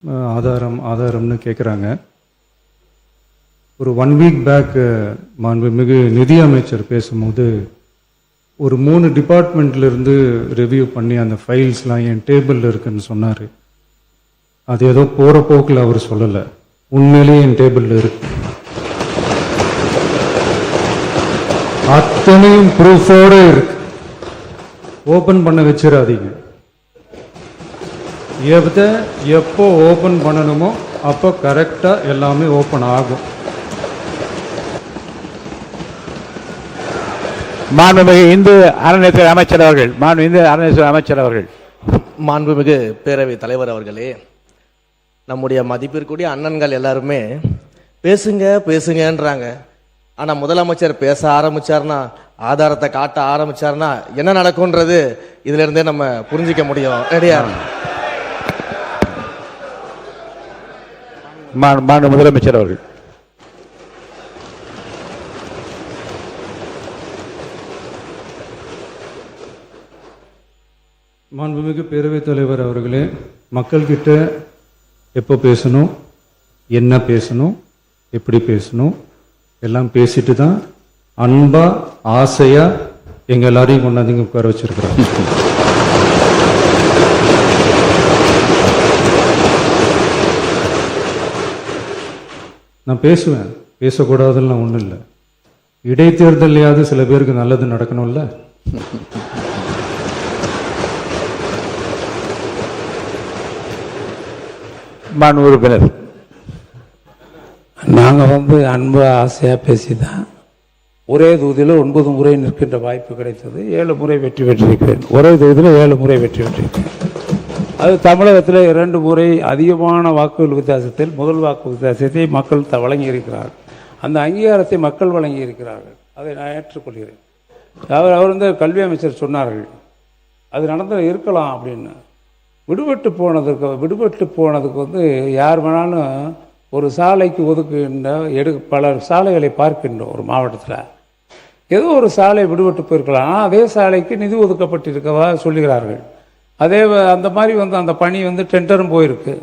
ஆதாரம்னு கேட்குறாங்க. ஒரு 1 week back மாண்புமிகு நிதி அமைச்சர் பேசும்போது ஒரு 3 டிபார்ட்மெண்ட்லேருந்து ரிவ்யூ பண்ணி அந்த ஃபைல்ஸ்லாம் என் டேபிளில் இருக்குன்னு சொன்னார். அது ஏதோ போகிற போக்கில் அவர் சொல்லலை, உண்மையிலேயே என் டேபிளில் இருக்கு. அத்தனையும் ப்ரூஃபோடு இருக்கு. ஓப்பன் பண்ண வச்சிடாதீங்க. எப்போ ஓப்பன் பண்ணணுமோ அப்போ கரெக்டாக எல்லாமே ஓப்பன் ஆகும். மாண்புமிகு இந்து அறநிலையத்துறை அமைச்சர் அவர்கள். இந்து அறநிலையத்துறை அமைச்சர் அவர்கள். மாண்புமிகு பேரவைத் தலைவர் அவர்களே, நம்முடைய மதிப்பிற்குரிய அண்ணன்கள் எல்லாருமே பேசுங்க பேசுங்கன்றாங்க. ஆனால் முதலமைச்சர் பேச ஆரம்பிச்சார்னா, ஆதாரத்தை காட்ட ஆரம்பிச்சார்னா என்ன நடக்கும்ன்றது இதுல இருந்தே நம்ம புரிஞ்சிக்க முடியும். ரெடியா? முதலமைச்சர் அவர்கள். மாண்புமிகு பேரவைத் தலைவர் அவர்களே, மக்கள்கிட்ட எப்போ பேசணும், என்ன பேசணும், எப்படி பேசணும் எல்லாம் பேசிட்டு தான் அன்பா ஆசையா எங்க எல்லாரையும் கொண்டாந்து உட்கார வச்சிருக்கிறாங்க. நான் பேசுவேன், பேசக்கூடாதுலாம் ஒன்றும் இல்லை. இடைத்தேர்தலையாவது சில பேருக்கு நல்லது நடக்கணும்ல. உறுப்பினர், நாங்கள் அன்பு ஆசையாக பேசி தான் ஒரே தொகுதியில் 9 முறை நிற்கின்ற வாய்ப்பு கிடைத்தது. 7 முறை வெற்றி பெற்றிருக்கிறேன். ஒரே தொகுதியில் 7 முறை வெற்றி பெற்றிருக்கிறேன். அது தமிழகத்தில் 2 முறை அதிகமான வாக்குகள் வித்தியாசத்தில் முதல் வாக்கு வித்தியாசத்தை மக்கள் வழங்கியிருக்கிறார்கள். அந்த அங்கீகாரத்தை மக்கள் வழங்கியிருக்கிறார்கள். அதை நான் ஏற்றுக்கொள்கிறேன். அவர் கல்வி அமைச்சர் சொன்னார்கள் அது நடந்து இருக்கலாம் அப்படின்னு. விடுபட்டு போனதுக்கு யார் வேணாலும் ஒரு சாலைக்கு ஒதுக்குகின்ற பல சாலைகளை பார்க்கின்றோம். ஒரு மாவட்டத்தில் ஏதோ ஒரு சாலை விடுபட்டு போயிருக்கலாம், ஆனால் அதே சாலைக்கு நிதி ஒதுக்கப்பட்டிருக்கவா சொல்லுகிறார்கள். அந்த மாதிரி அந்த பணி டெண்டரும் போயிருக்கு.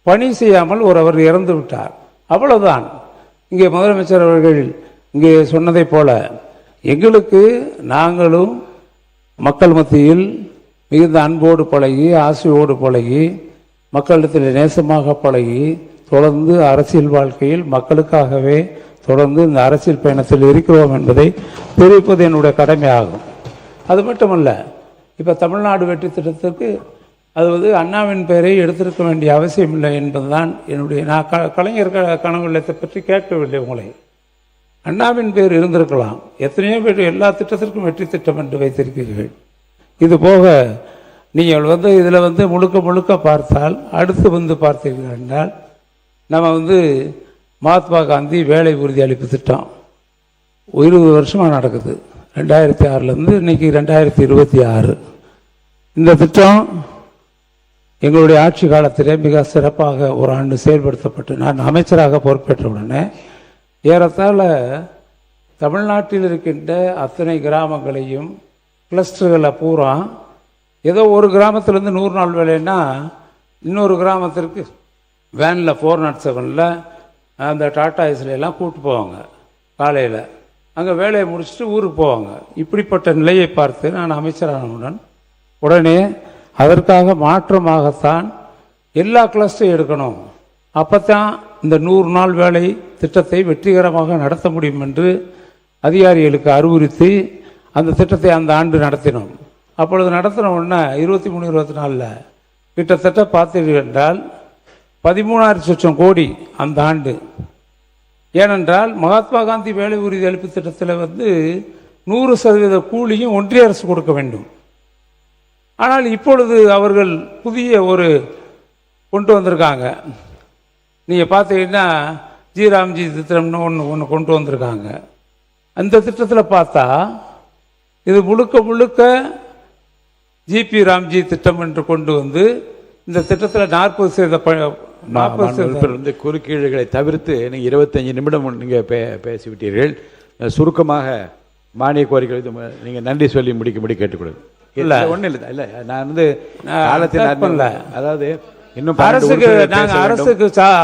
பணி செய்யாமல் அவர் இறந்து விட்டார். அவ்வளவுதான். இங்கே முதலமைச்சர் அவர்கள் இங்கே சொன்னதை போல எங்களுக்கு நாங்களும் மக்கள் மத்தியில் மிகுந்த அன்போடு பழகி, ஆசையோடு பழகி, மக்களிடத்தில் நேசமாக பழகி, தொடர்ந்து அரசியல் வாழ்க்கையில் மக்களுக்காகவே தொடர்ந்து இந்த அரசியல் பயணத்தில் இருக்கிறோம் என்பதை தெரிவிப்பது என்னுடைய கடமையாகும். அது மட்டுமல்ல, இப்போ தமிழ்நாடு வெற்றி திட்டத்திற்கு அது அண்ணாவின் பெயரை எடுத்திருக்க வேண்டிய அவசியம் இல்லை என்பதுதான் என்னுடைய. நான் கலைஞர் கனவு இல்லத்தை பற்றி கேட்கவில்லை உங்களை. அண்ணாவின் பெயர் இருந்திருக்கலாம். எத்தனையோ பேர் எல்லா திட்டத்திற்கும் வெற்றி திட்டம் என்று வைத்திருக்கிறீர்கள். இது போக நீங்கள் இதில் முழுக்க பார்த்தால் அடுத்து பார்த்தீர்கள் என்றால் நம்ம மகாத்மா காந்தி வேலை உறுதி அளிப்பு திட்டம் 20 வருஷமாக நடக்குது. 2006 இன்னைக்கு 2026. இந்த திட்டம் எங்களுடைய ஆட்சி காலத்திலே மிக சிறப்பாக ஒரு ஆண்டு செயல்படுத்தப்பட்டு நான் அமைச்சராக பொறுப்பேற்ற உடனே ஏறத்தாழ தமிழ்நாட்டில் இருக்கின்ற அத்தனை கிராமங்களையும் கிளஸ்டர்களை பூரா ஏதோ ஒரு கிராமத்திலேருந்து 100 நாள் வேலைன்னா இன்னொரு கிராமத்திற்கு வேனில் 407 அந்த டாடா ஏஸ்லாம் கூப்பிட்டு போவாங்க. காலையில் அங்கே வேலையை முடிச்சுட்டு ஊருக்கு போவாங்க. இப்படிப்பட்ட நிலையை பார்த்து நான் அமைச்சரானவுடன் உடனே அதற்காக மாற்றமாகத்தான் எல்லா கிளஸ்டரையும் எடுக்கணும். அப்போ தான் இந்த 100 நாள் வேலை திட்டத்தை வெற்றிகரமாக நடத்த முடியும் என்று அதிகாரிகளுக்கு அறிவுறுத்தி அந்த திட்டத்தை அந்த ஆண்டு நடத்தினோம். அப்பொழுது நடத்தின உடனே 23-24 கிட்டத்தட்ட பார்த்தீர்கள் என்றால் 13,00,000 கோடி அந்த ஆண்டு. ஏனென்றால் மகாத்மா காந்தி வேலை உறுதி அளிப்பு திட்டத்தில் 100% கூலியும் ஒன்றிய அரசு கொடுக்க வேண்டும். ஆனால் இப்பொழுது அவர்கள் புதிய ஒரு கொண்டு வந்திருக்காங்க. நீங்கள் பார்த்தீங்கன்னா ஜி திட்டம்னு ஒன்று கொண்டு வந்திருக்காங்க. அந்த திட்டத்தில் பார்த்தா இது முழுக்க ஜிபி ராம்ஜி திட்டம் என்று கொண்டு இந்த திட்டத்தில் 40% குறுக்கீடுகளை தவிர்த்து நீங்கள் 25 நிமிடம் நீங்கள் பேசிவிட்டீர்கள். சுருக்கமாக மானிய கோரிக்கை நீங்கள் நன்றி சொல்லி முடிக்க கேட்டுக்கொடுங்க. இல்லை ஒன்றும் இல்லை, இல்லை நான் காலத்தில் அதாவது இன்னும் 12 அரசுக்கு உறுப்பினர்கள் பேச நாங்கள் வேண்டும்.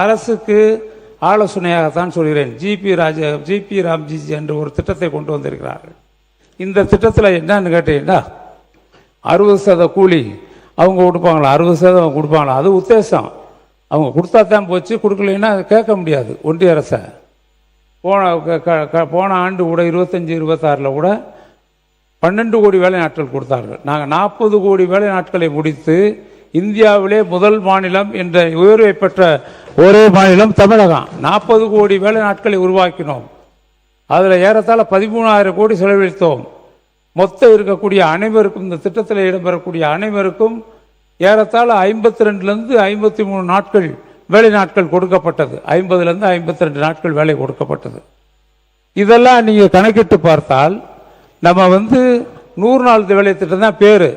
அரசுக்கு ஆலோசனையாகத்தான் சொல்கிறேன். ஜிபி ராம்ஜி என்ற ஒரு திட்டத்தை கொண்டு வந்திருக்கிறார்கள். இந்த திட்டத்தில் என்னன்னு கேட்டீங்கன்னா 60% கூலி அவங்க கொடுப்பாங்களா, 60% கொடுப்பாங்களா, அது உத்தேசம். அவங்க கொடுத்தா தான் போச்சு, கொடுக்கலைன்னா அதை கேட்க முடியாது ஒன்றிய அரசை. போன ஆண்டு கூட 25-26 கூட 12 கோடி வேலை நாட்கள் கொடுத்தார்கள். நாங்கள் 40 கோடி வேலை நாட்களை முடித்து இந்தியாவிலே முதல் மாநிலம் என்ற உயர்வை பெற்ற ஒரே மாநிலம் தமிழகம். 40 கோடி வேலை நாட்களை உருவாக்கினோம். அதில் ஏறத்தாழ 13,000 கோடி செலவழித்தோம். மொத்தம் இருக்கக்கூடிய அனைவருக்கும், இந்த திட்டத்தில் இடம்பெறக்கூடிய அனைவருக்கும் ஏறத்தாழ 52லேருந்து 53 நாட்கள் வேலை நாட்கள் கொடுக்கப்பட்டது. 50லேருந்து 52 நாட்கள் வேலை கொடுக்கப்பட்டது. இதெல்லாம் நீங்கள் கணக்கிட்டு பார்த்தால் நம்ம 100 நாள் வேலை திட்டம் தான் பேர்.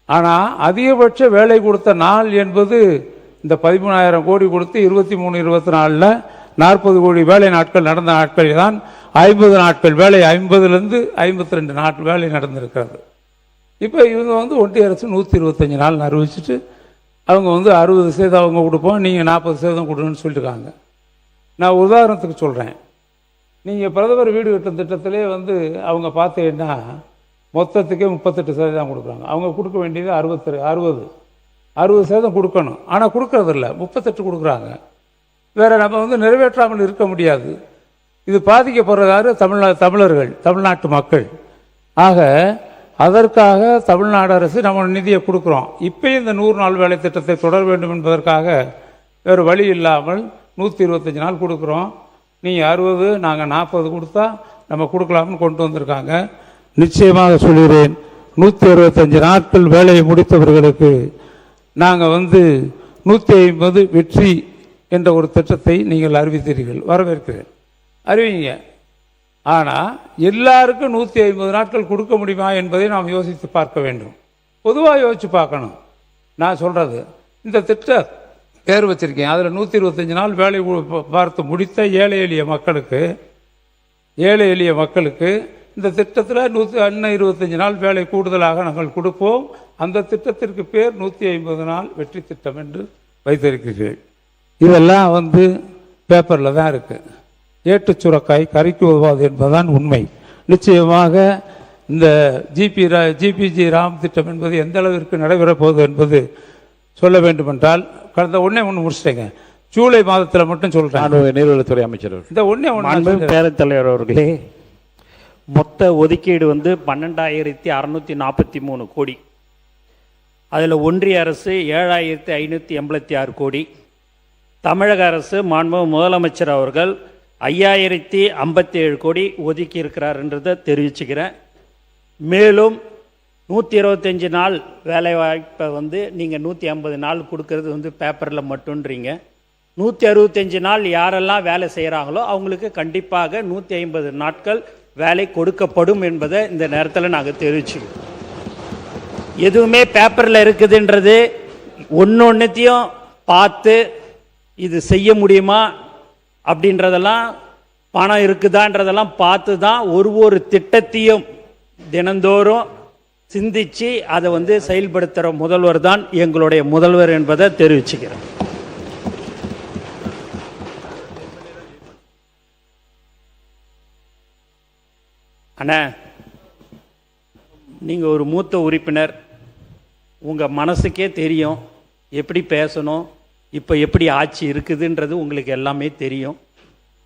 ஆனால் அதிகபட்ச வேலை கொடுத்த நாள் என்பது இந்த 13,000 கோடி கொடுத்து 23-24 40 கோடி வேலை நாட்கள் நடந்த நாட்களில் தான் 50 நாட்கள் வேலை, 50லேருந்து 52 நாட்கள் வேலை நடந்திருக்கிறது. இப்போ இவங்க ஒன்றிய அரசு 125 நாள் அறிவிச்சிட்டு அவங்க 60% அவங்க கொடுப்போம், நீங்கள் 40% கொடுன்னு சொல்லியிருக்காங்க. நான் உதாரணத்துக்கு சொல்கிறேன். நீங்கள் பிரதமர் வீடு கட்டும் திட்டத்திலே அவங்க பார்த்தீங்கன்னா மொத்தத்துக்கே 38% கொடுக்குறாங்க. அவங்க கொடுக்க வேண்டியது 60% கொடுக்கணும். ஆனால் கொடுக்கறதில்ல, 38 கொடுக்குறாங்க. வேறு நம்ம நிறைவேற்றாமல் இருக்க முடியாது. இது பாதிக்கப்படுறதாரு தமிழர்கள், தமிழ்நாட்டு மக்கள். ஆக அதற்காக தமிழ்நாடு அரசு நம்ம நிதியை கொடுக்குறோம். இப்போயும் இந்த 100 நாள் வேலை திட்டத்தை தொடர வேண்டும் என்பதற்காக வேறு வழி இல்லாமல் 125 நாள் கொடுக்குறோம். நீங்கள் 60, நாங்கள் 40 கொடுத்தா நம்ம கொடுக்கலாம்னு கொண்டு வந்திருக்காங்க. நிச்சயமாக சொல்கிறேன், 165 நாட்கள் வேலையை முடித்தவர்களுக்கு நாங்கள் 150 வெற்றி என்ற ஒரு திட்டத்தை நீங்கள் அறிவித்தீர்கள், வரவேற்கிறேன், அறிவிங்க. ஆனால் எல்லாருக்கும் 150 நாட்கள் கொடுக்க முடியுமா என்பதை நாம் யோசித்து பார்க்க வேண்டும். பொதுவாக யோசித்து பார்க்கணும். நான் சொல்கிறது, இந்த திட்டம் பேர் வச்சுருக்கேன், அதில் 125 நாள் வேலை பார்த்து முடித்த ஏழை எளிய மக்களுக்கு இந்த திட்டத்தில் 125 நாள் வேலை கூடுதலாக நாங்கள் கொடுப்போம். அந்த திட்டத்திற்கு பேர் 150 நாள் வெற்றி திட்டம் என்று வைத்திருக்கிறீர்கள். இதெல்லாம் பேப்பரில் தான் இருக்குது. ஏட்டு சுரக்காய் கறிக்கு உதவாது என்பதுதான் உண்மை. நிச்சயமாக இந்த ஜிபிஜி ராம் திட்டம் என்பது எந்த அளவிற்கு நடைபெறப் போகுது என்பது சொல்ல வேண்டுமென்றால், கடந்த ஒன்று முடிச்சிட்டேங்க, ஜூலை மாதத்தில் மட்டும் சொல்கிறேன். நீர்வளத்துறை அமைச்சர் இந்த ஒன்று பேரவைத் தலைவர் அவர்களே, மொத்த ஒதுக்கீடு 12,643 கோடி. அதில் ஒன்றிய அரசு 7,586 கோடி, தமிழக அரசு மாண்புமிகு முதலமைச்சர் அவர்கள் 5,057 கோடி ஒதுக்கி இருக்கிறார்ன்றதை தெரிவிச்சுக்கிறேன். மேலும் 125 நாள் வேலைவாய்ப்பை நீங்கள் 150 நாள் கொடுக்கறது பேப்பரில் மட்டும்ன்றீங்க. 165 நாள் யாரெல்லாம் வேலை செய்கிறாங்களோ அவங்களுக்கு கண்டிப்பாக 150 நாட்கள் வேலை கொடுக்கப்படும் என்பதை இந்த நேரத்தில் நாங்கள் தெரிவிச்சுக்கிறோம். எதுவுமே பேப்பரில் இருக்குதுன்றது ஒன்றையும் பார்த்து இது செய்ய முடியுமா அப்படின்றதெல்லாம், பணம் இருக்குதான்றதெல்லாம் பார்த்து தான் ஒரு திட்டத்தையும் தினந்தோறும் சிந்தித்து அதை செயல்படுத்துகிற முதல்வர் தான் எங்களுடைய முதல்வர் என்பதை தெரிவிச்சுக்கிறேன். அண்ணா, நீங்கள் ஒரு மூத்த உறுப்பினர், உங்கள் மனசுக்கே தெரியும் எப்படி பேசணும், இப்போ எப்படி ஆட்சி இருக்குதுன்றது உங்களுக்கு எல்லாமே தெரியும்.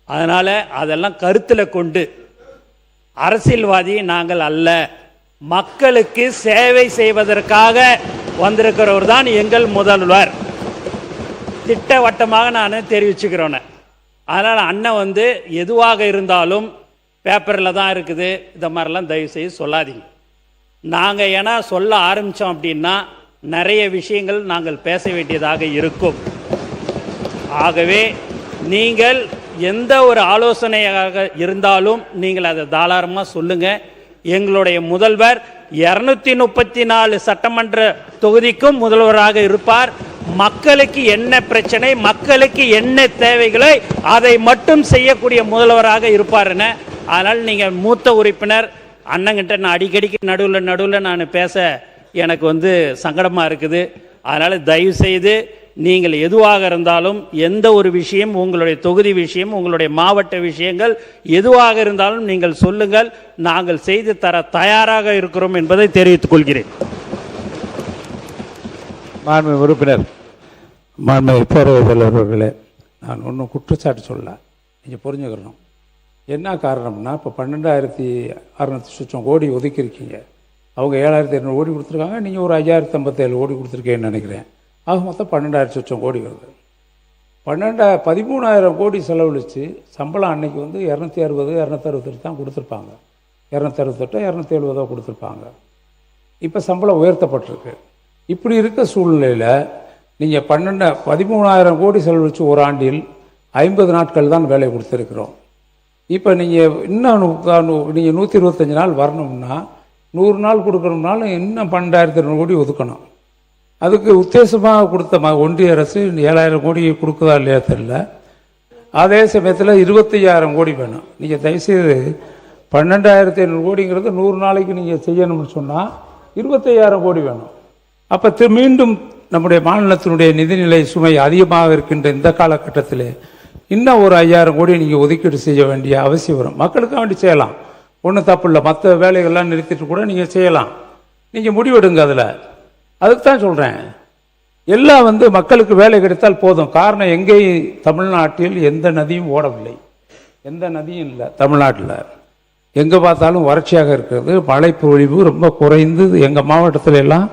அதனால் அதெல்லாம் கருத்தில் கொண்டு, அரசியல்வாதி நாங்கள் அல்ல, மக்களுக்கு சேவை செய்வதற்காக வந்திருக்கிறவர் தான் எங்கள் முதல்வர். திட்டவட்டமாக நான் தெரிவிச்சுக்கிறோன்னே. அதனால் அண்ணன் எதுவாக இருந்தாலும் பேப்பரில் தான் இருக்குது, இந்த மாதிரிலாம் தயவுசெய்து சொல்லாதீங்க. நாங்கள் ஏன்னா சொல்ல ஆரம்பித்தோம் அப்படின்னா நிறைய விஷயங்கள் நாங்கள் பேச வேண்டியதாக இருக்கும். ஆகவே நீங்கள் எந்த ஒரு ஆலோசனையாக இருந்தாலும் நீங்கள் அதை தாராளமாக சொல்லுங்கள். எங்களுடைய முதல்வர் 234 சட்டமன்ற தொகுதிக்கும் முதல்வராக இருப்பார். மக்களுக்கு என்ன பிரச்சனை, மக்களுக்கு என்ன தேவைகளை அதை மட்டும் செய்யக்கூடிய முதல்வராக இருப்பாருன்னு. அதனால் நீங்கள் மூத்த உறுப்பினர் அண்ணங்கிட்ட நான் அடிக்கடிக்கு நடுவில் நான் பேச எனக்கு சங்கடமாக இருக்குது. அதனால் தயவுசெய்து நீங்கள் எதுவாக இருந்தாலும் எந்த ஒரு விஷயம், உங்களுடைய தொகுதி விஷயம், உங்களுடைய மாவட்ட விஷயங்கள் எதுவாக இருந்தாலும் நீங்கள் சொல்லுங்கள், நாங்கள் செய்து தர தயாராக இருக்கிறோம் என்பதை தெரிவித்துக் கொள்கிறேன். மாண்பு உறுப்பினர். மாண்பு பேரவைத் அவர்களே, நான் ஒன்றும் குற்றச்சாட்டு சொல்ல, நீங்கள் புரிஞ்சுக்கணும். என்ன காரணம்னா, இப்போ 12,600 சொச்சம் கோடி ஒதுக்கியிருக்கீங்க. அவங்க 7,200 கோடி கொடுத்துருக்காங்க, நீங்கள் ஒரு 5,057 கோடி கொடுத்துருக்கேன்னு நினைக்கிறேன். ஆக மொத்தம் 12,000 சொச்சம் கோடி வருது. 13,000 கோடி செலவழித்து சம்பளம் அன்னைக்கு வந்து 260, 268 தான் கொடுத்துருப்பாங்க. 268, 270 கொடுத்துருப்பாங்க. இப்போ சம்பளம் உயர்த்தப்பட்டிருக்கு. இப்படி இருக்க சூழ்நிலையில் நீங்கள் 13,000 கோடி செலவழித்து ஒரு ஆண்டில் 50 நாட்கள் தான் வேலை கொடுத்துருக்குறோம். இப்போ நீங்கள் இன்னும் நீங்கள் 125 நாள் வரணும்னா 100 நாள் கொடுக்கணும்னாலும் இன்னும் 12,200 கோடி ஒதுக்கணும். அதுக்கு உத்தேசமாக கொடுத்த ஒன்றிய அரசு 7,000 கோடி கொடுக்குதா இல்லையா தெரியல. அதே சமயத்தில் 25,000 கோடி வேணும். நீங்கள் தயவுசெய்து 12,500 கோடிங்கிறது 100 நாளைக்கு நீங்கள் செய்யணும்னு சொன்னால் 25,000 கோடி வேணும். அப்போ மீண்டும் நம்முடைய மாநிலத்தினுடைய நிதிநிலை சுமை அதிகமாக இருக்கின்ற இந்த காலகட்டத்தில் இன்னும் ஒரு 5,000 கோடி நீங்கள் ஒதுக்கீடு செய்ய வேண்டிய அவசியம் வரும். மக்களுக்காக வேண்டி செய்யலாம், ஒன்றும் தப்பு இல்லை. மற்ற வேலைகள்லாம் நிறுத்திட்டு கூட நீங்கள் செய்யலாம். நீங்கள் முடிவெடுங்க. அதில் அதுக்கு தான் சொல்கிறேன், எல்லாம் வந்து மக்களுக்கு வேலை கிடைத்தால் போதும். காரணம், எங்கேயும் தமிழ்நாட்டில் எந்த நதியும் ஓடவில்லை, எந்த நதியும் இல்லை தமிழ்நாட்டில். எங்கே பார்த்தாலும் வறட்சியாக இருக்கிறது. மழை பொழிவு ரொம்ப குறைந்து எங்கள் மாவட்டத்தில் எல்லாம்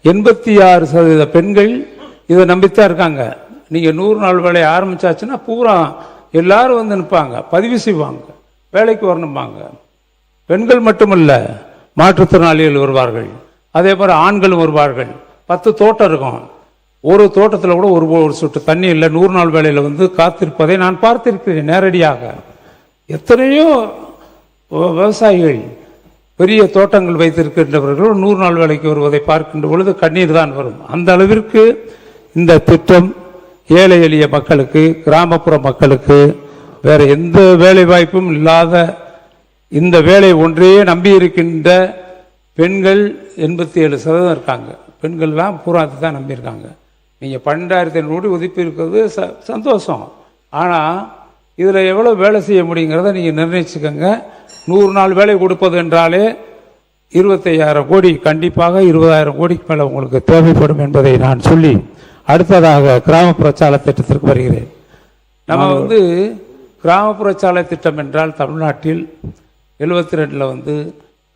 86% பெண்கள் இதை நம்பித்தான் இருக்காங்க. நீங்கள் 100 நாள் வேலையை ஆரம்பித்தாச்சுன்னா பூரா எல்லாரும் வந்து நிற்பாங்க, பதிவு செய்வாங்க, வேலைக்கு வரணும்பாங்க. பெண்கள் மட்டுமல்ல, மாற்றுத்திறனாளிகள் வருவார்கள், அதே மாதிரி ஆண்களும் வருவார்கள். 10 தோட்டம் இருக்கும், ஒரு தோட்டத்தில் கூட ஒரு சொட்டு தண்ணி இல்லை. 100 நாள் வேலையில் வந்து காத்திருப்பதை நான் பார்த்திருக்கிறேன் நேரடியாக. எத்தனையோ விவசாயிகள் பெரிய தோட்டங்கள் வைத்திருக்கின்றவர்கள் 100 நாள் வேலைக்கு வருவதை பார்க்கின்ற பொழுது கண்ணீர் தான் வரும். அந்த அளவிற்கு இந்த திட்டம் ஏழை எளிய மக்களுக்கு, கிராமப்புற மக்களுக்கு, வேற எந்த வேலை வாய்ப்பும் இல்லாத இந்த வேலை ஒன்றையே நம்பி இருக்கின்ற பெண்கள் 87% இருக்காங்க. பெண்கள்லாம் பூரா தான் நம்பியிருக்காங்க. நீங்கள் 12,500 கோடி ஒதுக்கி இருக்கிறது சந்தோஷம். ஆனால் இதில் எவ்வளோ வேலை செய்ய முடியுங்கிறத நீங்கள் நிர்ணயிச்சுக்கோங்க. 100 நாள் வேலை கொடுப்பது என்றாலே 25,000 கோடி, கண்டிப்பாக 20,000 கோடிக்கு மேலே உங்களுக்கு தேவைப்படும் என்பதை நான் சொல்லி அடுத்ததாக கிராமப்புற சாலை திட்டத்திற்கு வருகிறேன். நம்ம வந்து கிராமப்புற சாலை திட்டம் என்றால் தமிழ்நாட்டில் 72 வந்து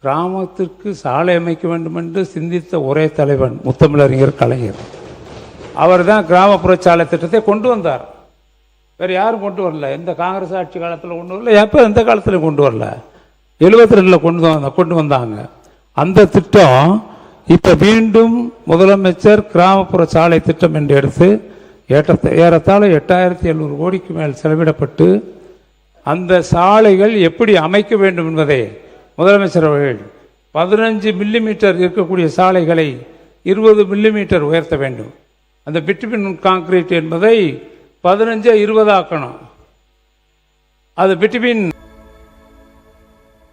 கிராமத்திற்கு சாலை அமைக்க வேண்டும் என்று சிந்தித்த ஒரே தலைவன் முத்தமிழறிஞர் கலைஞர். அவர் தான் கிராமப்புற சாலை திட்டத்தை கொண்டு வந்தார். வேறு யாரும் கொண்டு வரல. எந்த காங்கிரஸ் ஆட்சி காலத்தில் கொண்டு வரல, எப்போ எந்த காலத்திலையும் கொண்டு வரல. 72 கொண்டு வந்தாங்க. அந்த திட்டம் இப்போ மீண்டும் முதலமைச்சர் கிராமப்புற சாலை திட்டம் என்று எடுத்து ஏறத்தாழ 8,700 கோடிக்கு மேல் செலவிடப்பட்டு அந்த சாலைகள் எப்படி அமைக்க வேண்டும் என்பதை முதலமைச்சர் அவர்கள் 15 மில்லிமீட்டர் இருக்கக்கூடிய சாலைகளை 20 மில்லிமீட்டர் உயர்த்த வேண்டும். அந்த பிட்வீன் கான்கிரீட் என்பதை 15 20 ஆக்கணும். அது பிட்வீன்